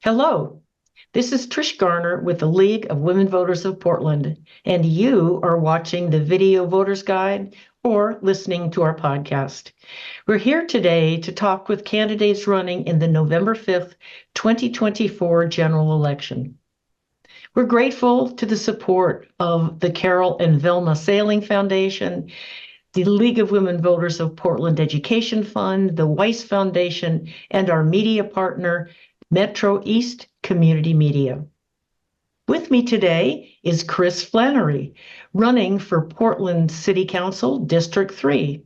Hello, this is Trish Garner with the League of Women Voters of Portland, and you are watching the Video Voters Guide or listening to our podcast. We're here today to talk with candidates running in the November 5th, 2024 general election. We're grateful to the support of the Carol and Vilma Sailing Foundation, the League of Women Voters of Portland Education Fund, the Weiss Foundation, and our media partner, Metro East Community Media. With me today is Chris Flanary, running for Portland City Council District 3,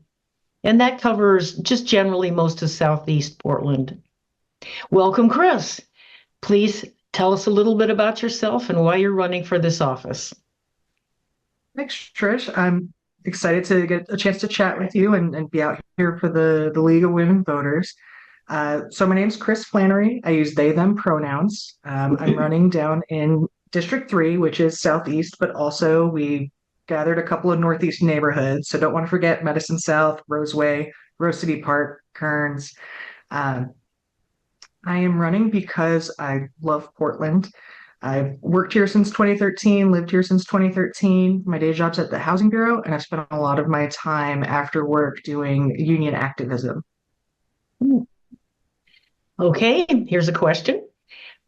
and that covers just generally most of Southeast Portland. Welcome, Chris. Please tell us a little bit about yourself and why you're running for this office. Thanks, Trish. I'm excited to get a chance to chat with you and be out here for the League of Women Voters. So my name's Chris Flanary. I use they, them pronouns. I'm running down in District 3, which is Southeast, but also we gathered a couple of Northeast neighborhoods. So don't want to forget Medicine South, Roseway, Rose City Park, Kearns. Um, I am running because I love Portland. I've worked here since 2013, lived here since 2013. My day job's at the Housing Bureau, and I've spent a lot of my time after work doing union activism. Okay, here's a question.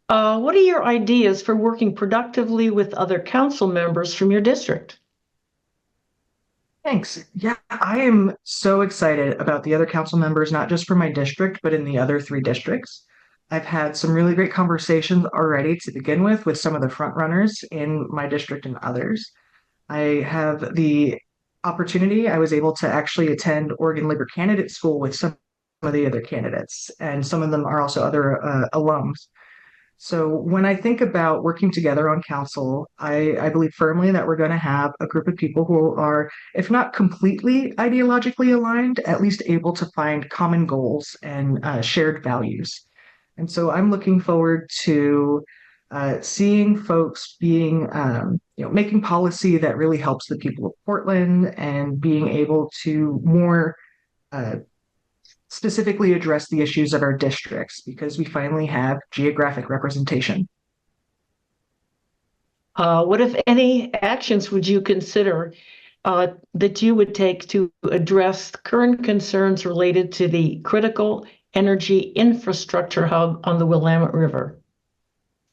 What are your ideas for working productively with other council members from your district? Thanks. Yeah, I am so excited about the other council members, not just for my district, but in the other three districts. I've had some really great conversations already to begin with some of the front runners in my district and others. I have the opportunity, I was able to actually attend Oregon Labor Candidate School with some of the other candidates, and some of them are also other alums. So when I think about working together on council, I believe firmly that we're going to have a group of people who are, if not completely ideologically aligned, at least able to find common goals and shared values. And so I'm looking forward to seeing folks being, making policy that really helps the people of Portland and being able to more uh, specifically address the issues of our districts because we finally have geographic representation. What, if any, actions would you consider that you would take to address current concerns related to the critical energy infrastructure hub on the Willamette River?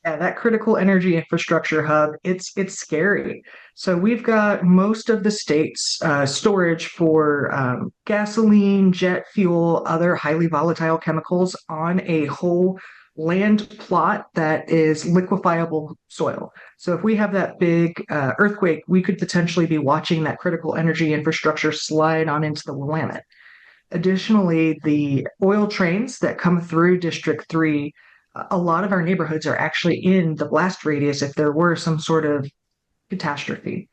Yeah, that critical energy infrastructure hub, it's scary. So we've got most of the state's storage for gasoline, jet fuel, other highly volatile chemicals on a whole land plot that is liquefiable soil. So if we have that big earthquake, we could potentially be watching that critical energy infrastructure slide on into the Willamette. Additionally, the oil trains that come through District 3, a lot of our neighborhoods are actually in the blast radius if there were some sort of catastrophe.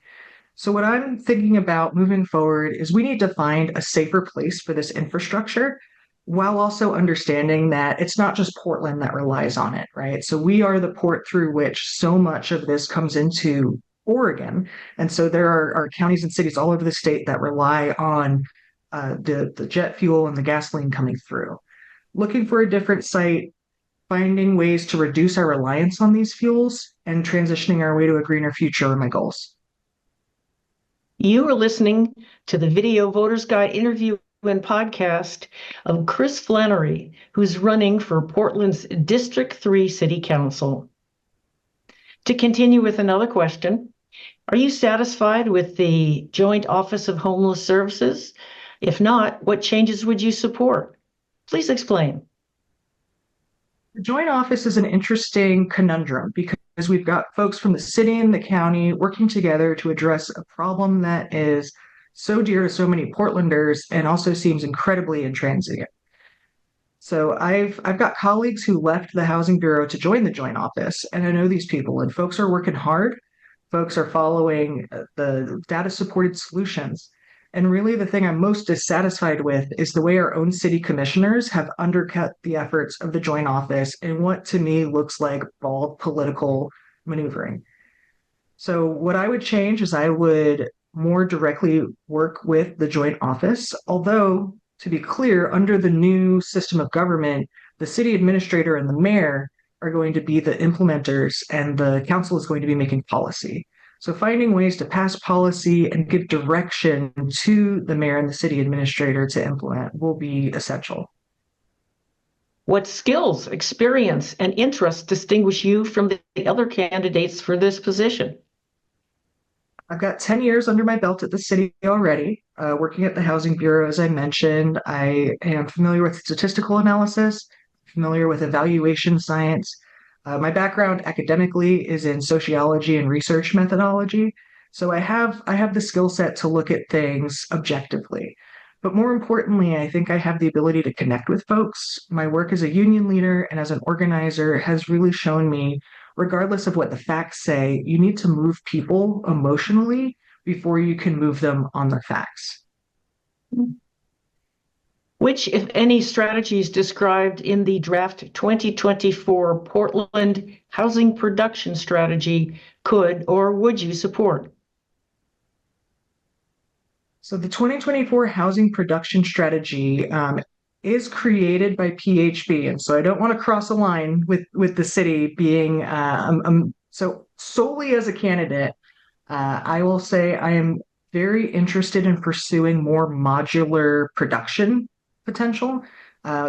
So, what I'm thinking about moving forward is we need to find a safer place for this infrastructure while also understanding that it's not just Portland that relies on it, right? So, we are the port through which so much of this comes into Oregon. And so, there are counties and cities all over the state that rely on the jet fuel and the gasoline coming through. Looking for a different site, finding ways to reduce our reliance on these fuels, and transitioning our way to a greener future are my goals. You are listening to the Video Voters Guide interview and podcast of Chris Flanary, who's running for Portland's District 3 City Council. To continue with another question, are you satisfied with the Joint Office of Homeless Services? If not, what changes would you support? Please explain. The joint office is an interesting conundrum because we've got folks from the city and the county working together to address a problem that is so dear to so many Portlanders and also seems incredibly intransigent. So I've got colleagues who left the Housing Bureau to join the joint office, and I know these people, and folks are working hard. Folks are following the data supported solutions. And really, the thing I'm most dissatisfied with is the way our own city commissioners have undercut the efforts of the joint office in what to me looks like bald political maneuvering. So, what I would change is I would more directly work with the joint office, although, to be clear, under the new system of government, the city administrator and the mayor are going to be the implementers, and the council is going to be making policy. So finding ways to pass policy and give direction to the mayor and the city administrator to implement will be essential. What skills, experience, and interests distinguish you from the other candidates for this position? I've got 10 years under my belt at the city already, working at the Housing Bureau, as I mentioned. I am familiar with statistical analysis, familiar with evaluation science. My background academically is in sociology and research methodology. So I have the skill set to look at things objectively. But more importantly, I think I have the ability to connect with folks. My work as a union leader and as an organizer has really shown me, regardless of what the facts say, you need to move people emotionally before you can move them on the facts. Which, if any, strategies described in the draft 2024 Portland Housing Production Strategy could or would you support? So the 2024 housing production strategy is created by PHB, and so I don't want to cross a line with the city being so solely as a candidate. I will say I am very interested in pursuing more modular production potential.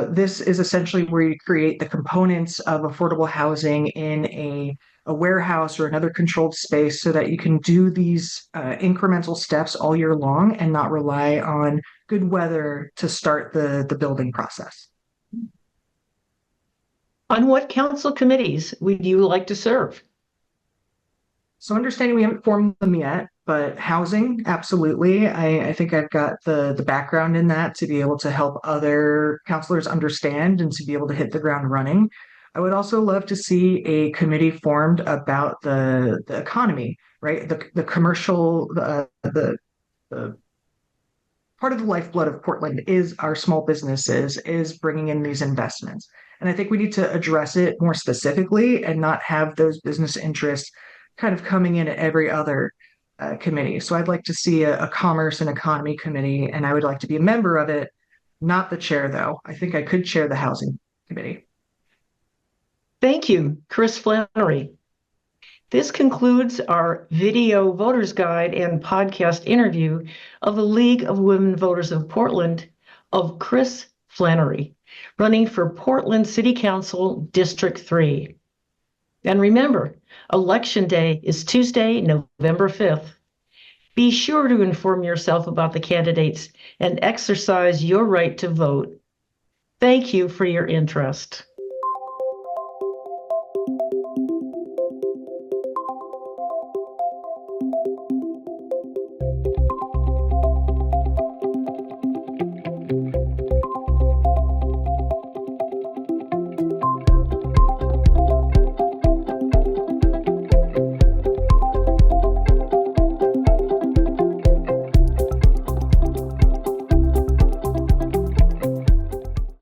This is essentially where you create the components of affordable housing in a warehouse or another controlled space so that you can do these incremental steps all year long and not rely on good weather to start the building process. On what council committees would you like to serve? So understanding we haven't formed them yet, but housing, absolutely. I think I've got the background in that to be able to help other counselors understand and to be able to hit the ground running. I would also love to see a committee formed about the economy, right? The commercial, the part of the lifeblood of Portland is our small businesses, is bringing in these investments. And I think we need to address it more specifically and not have those business interests kind of coming in at every other committee. So I'd like to see a commerce and economy committee, and I would like to be a member of it, not the chair, though. I think I could chair the housing committee. Thank you, Chris Flanary. This concludes our video voters guide and podcast interview of the League of Women Voters of Portland of Chris Flanary, running for Portland City Council District 3. And remember, Election Day is Tuesday, November 5th. Be sure to inform yourself about the candidates and exercise your right to vote. Thank you for your interest.